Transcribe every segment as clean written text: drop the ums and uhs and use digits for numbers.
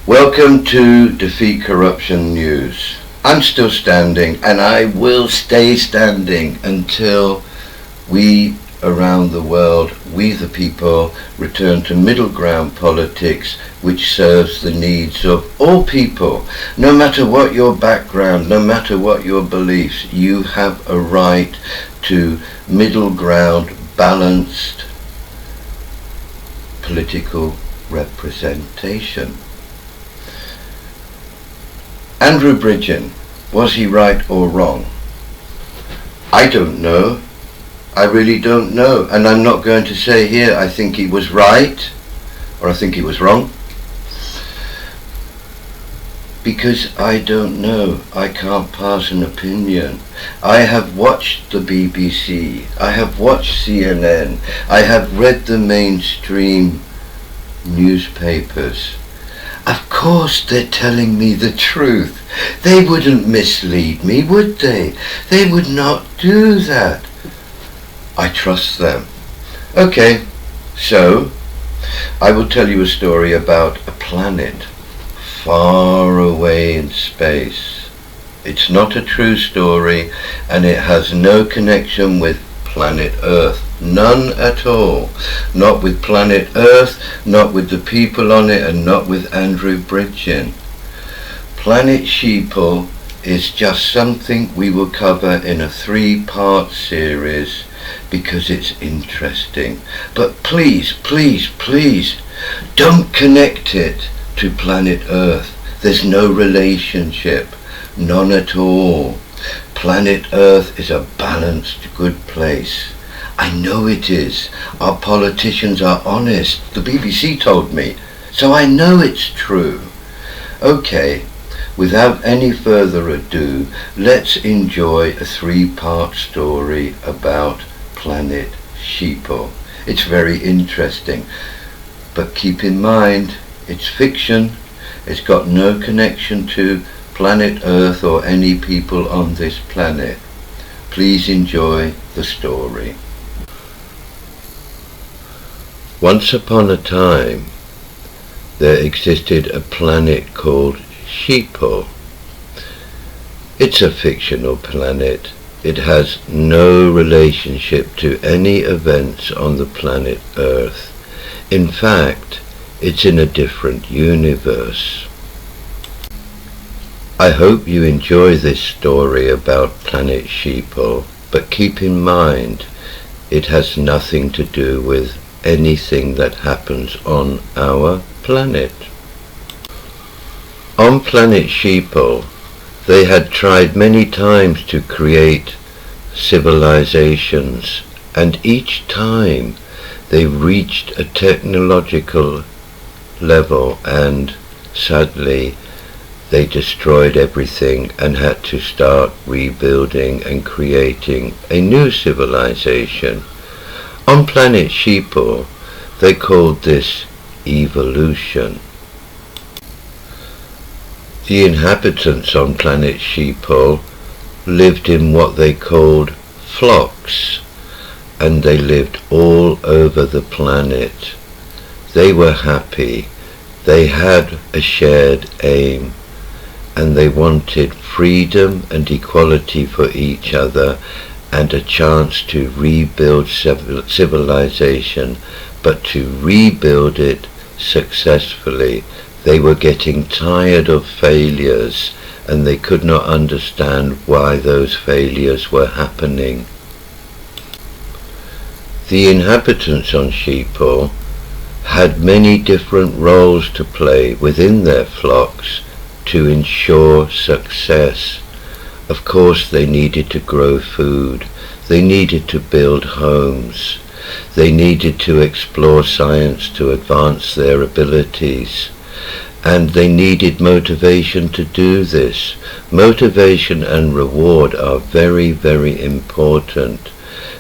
Welcome to Defeat Corruption News. I'm still standing and I will stay standing until we around the world, we the people, return to middle ground politics which serves the needs of all people. No matter what your background, no matter what your beliefs, you have a right to middle ground, balanced political representation. Andrew Bridgen, was he right or wrong? I don't know. I really don't know, and I'm not going to say here I think he was right or I think he was wrong, because I don't know. I can't pass an opinion. I have watched the BBC, I have watched CNN, I have read the mainstream newspapers. Of course they're telling me the truth. They wouldn't mislead me, would they? They would not do that. I trust them. Okay, so I will tell you a story about a planet far away in space. It's not a true story and it has no connection with planet Earth. None at all. Not with planet Earth, not with the people on it, and not with Andrew Bridgen. Planet Sheeple is just something we will cover in a 3-part series because it's interesting. But please, please, please, don't connect it to planet Earth. There's no relationship. None at all. Planet Earth is a balanced, good place. I know it is. Our politicians are honest. The BBC told me. So I know it's true. Okay, without any further ado, let's enjoy a 3-part story about Planet Sheeple. It's very interesting. But keep in mind, it's fiction. It's got no connection to planet Earth or any people on this planet. Please enjoy the story. Once upon a time, there existed a planet called Sheeple. It's a fictional planet. It has no relationship to any events on the planet Earth. In fact, it's in a different universe. I hope you enjoy this story about Planet Sheeple, but keep in mind, it has nothing to do with anything that happens on our planet. On Planet Sheeple, they had tried many times to create civilizations, and each time they reached a technological level and sadly they destroyed everything and had to start rebuilding and creating a new civilization. On Planet Sheeple, they called this evolution. The inhabitants on Planet Sheeple lived in what they called flocks, and they lived all over the planet. They were happy. They had a shared aim, and they wanted freedom and equality for each other and a chance to rebuild civilization, but to rebuild it successfully. They were getting tired of failures and they could not understand why those failures were happening. The inhabitants on Sheeple had many different roles to play within their flocks to ensure success. Of course, they needed to grow food, they needed to build homes, they needed to explore science to advance their abilities, and they needed motivation to do this. Motivation and reward are very, very important.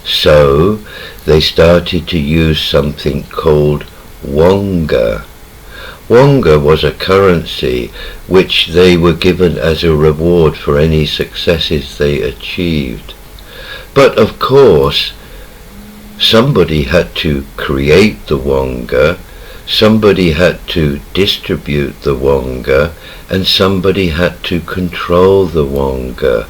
So they started to use something called Wonga. Wonga was a currency which they were given as a reward for any successes they achieved. But of course, somebody had to create the Wonga, somebody had to distribute the wonga and somebody had to control the wonga.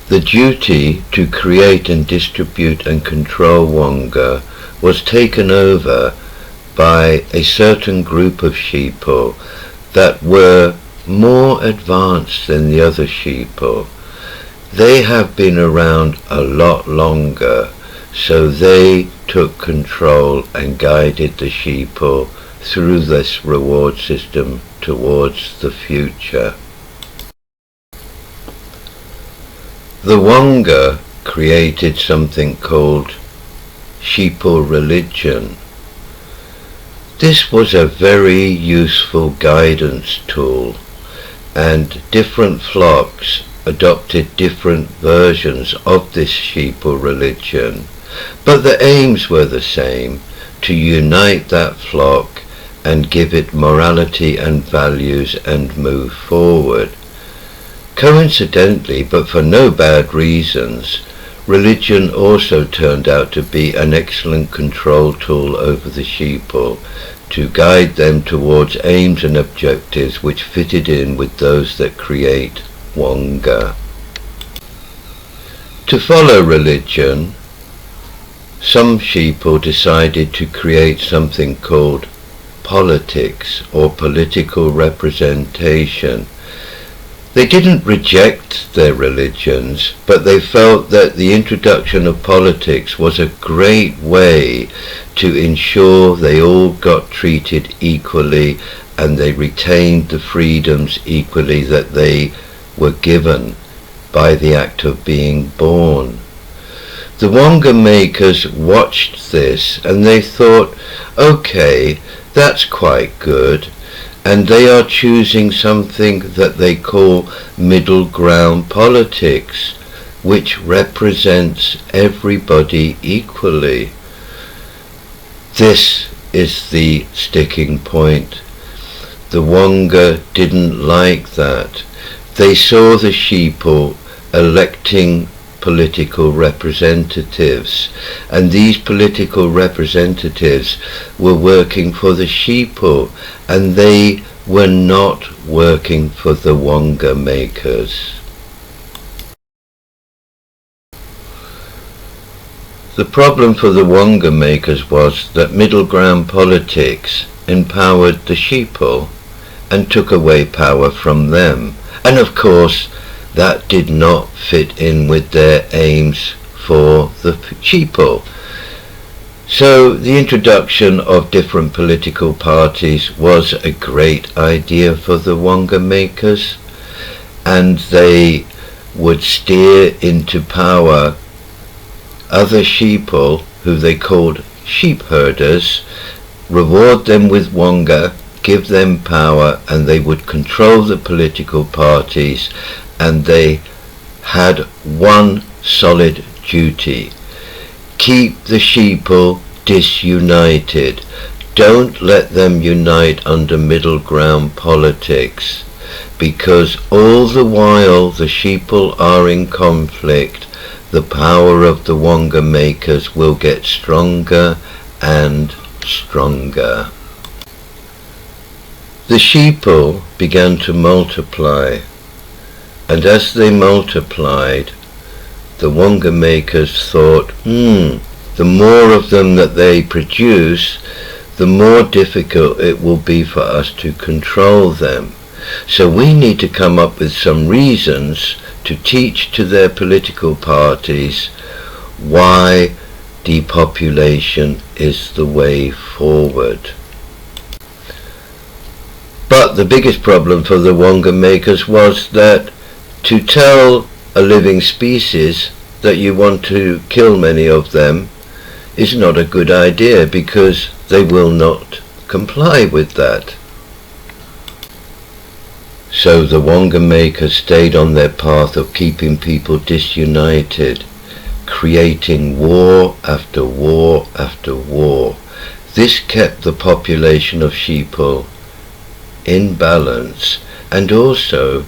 The duty to create and distribute and control wonga was taken over by a certain group of sheeple that were more advanced than the other sheeple. They have been around a lot longer, so they took control and guided the sheeple through this reward system towards the future. The wonga created something called Sheeple religion. This was a very useful guidance tool, and different flocks adopted different versions of this Sheeple religion, but the aims were the same: to unite that flock and give it morality and values and move forward. Coincidentally, but for no bad reasons, religion also turned out to be an excellent control tool over the sheeple, to guide them towards aims and objectives which fitted in with those that create wonga. To follow religion, some sheeple decided to create something called politics, or political representation. They didn't reject their religions, but they felt that the introduction of politics was a great way to ensure they all got treated equally and they retained the freedoms equally that they were given by the act of being born. The wonga makers watched this and they thought, okay, that's quite good. And they are choosing something that they call middle ground politics, which represents everybody equally. This is the sticking point. The wonga didn't like that. They saw the sheeple electing political representatives, and these political representatives were working for the sheeple, and they were not working for the wonga makers. The problem for the wonga makers was that middle ground politics empowered the sheeple and took away power from them, and of course that did not fit in with their aims for the sheeple. So the introduction of different political parties was a great idea for the wonga makers, and they would steer into power other sheeple, who they called sheep herders, reward them with wonga, give them power, and they would control the political parties. And they had one solid duty: keep the sheeple disunited. Don't let them unite under middle ground politics, because all the while the sheeple are in conflict, the power of the wonga makers will get stronger and stronger. The sheeple began to multiply, and as they multiplied, the wonga makers thought, the more of them that they produce, the more difficult it will be for us to control them. So we need to come up with some reasons to teach to their political parties why depopulation is the way forward. But the biggest problem for the wonga makers was that to tell a living species that you want to kill many of them is not a good idea, because they will not comply with that. So the wonga makers stayed on their path of keeping people disunited, creating war after war after war. This kept the population of sheeple in balance, and also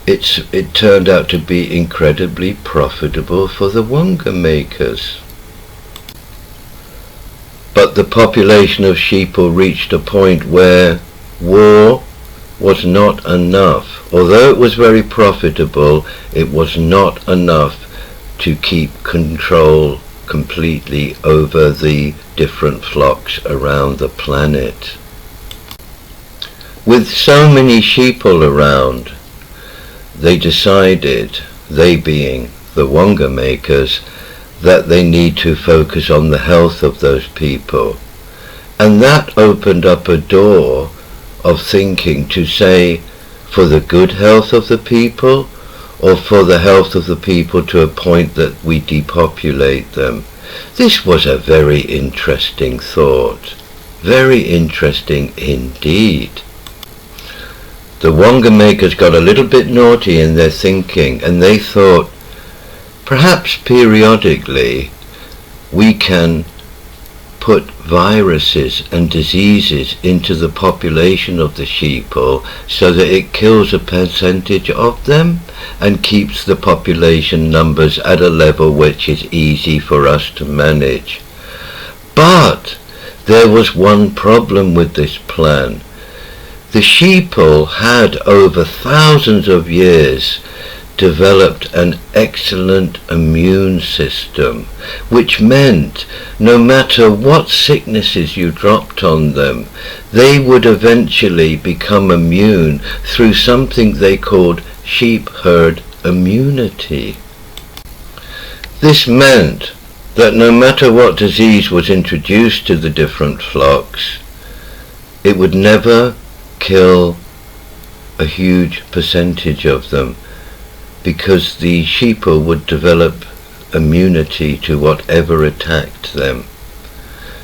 it turned out to be incredibly profitable for the wonga makers. But the population of Sheeple reached a point where war was not enough. Although it was very profitable, it was not enough to keep control completely over the different flocks around the planet. With so many sheeple around, they decided, they being the Wonga makers, that they need to focus on the health of those people. And that opened up a door of thinking to say, for the good health of the people, or for the health of the people to a point that we depopulate them. This was a very interesting thought. Very interesting indeed. The Wonga makers got a little bit naughty in their thinking, and they thought, perhaps periodically we can put viruses and diseases into the population of the sheeple so that it kills a percentage of them and keeps the population numbers at a level which is easy for us to manage. But there was one problem with this plan. The sheeple had over thousands of years developed an excellent immune system, which meant no matter what sicknesses you dropped on them, they would eventually become immune through something they called sheep herd immunity. This meant that no matter what disease was introduced to the different flocks, it would never kill a huge percentage of them, because the sheeple would develop immunity to whatever attacked them.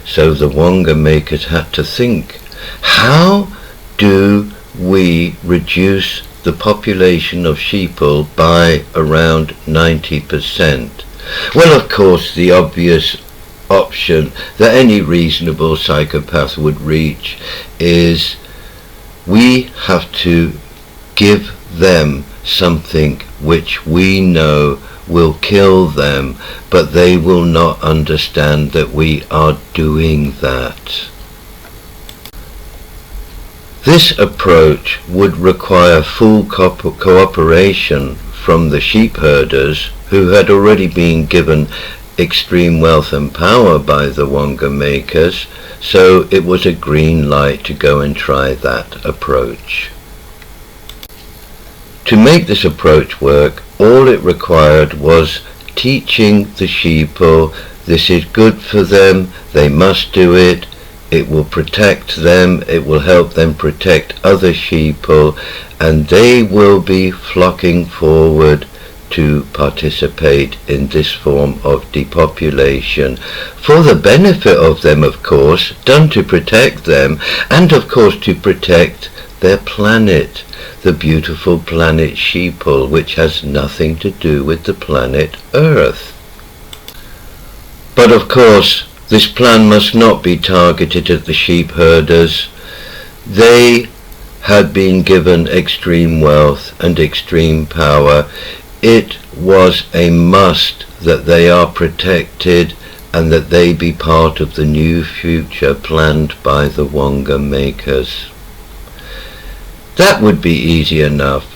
So the Wonga makers had to think, how do we reduce the population of sheeple by around 90%? Well, of course, the obvious option that any reasonable psychopath would reach is we have to give them something which we know will kill them, but they will not understand that we are doing that. This approach would require full cooperation from the sheep herders, who had already been given extreme wealth and power by the Wonga makers, so it was a green light to go and try that approach. To make this approach work, all it required was teaching the sheeple, this is good for them, they must do it, it will protect them, it will help them protect other sheeple, and they will be flocking forward to participate in this form of depopulation, for the benefit of them, of course, done to protect them, and of course to protect their planet, the beautiful planet Sheeple, which has nothing to do with the planet Earth. But of course, this plan must not be targeted at the sheep herders. They had been given extreme wealth and extreme power. It was a must that they are protected and that they be part of the new future planned by the Wonga makers. That would be easy enough.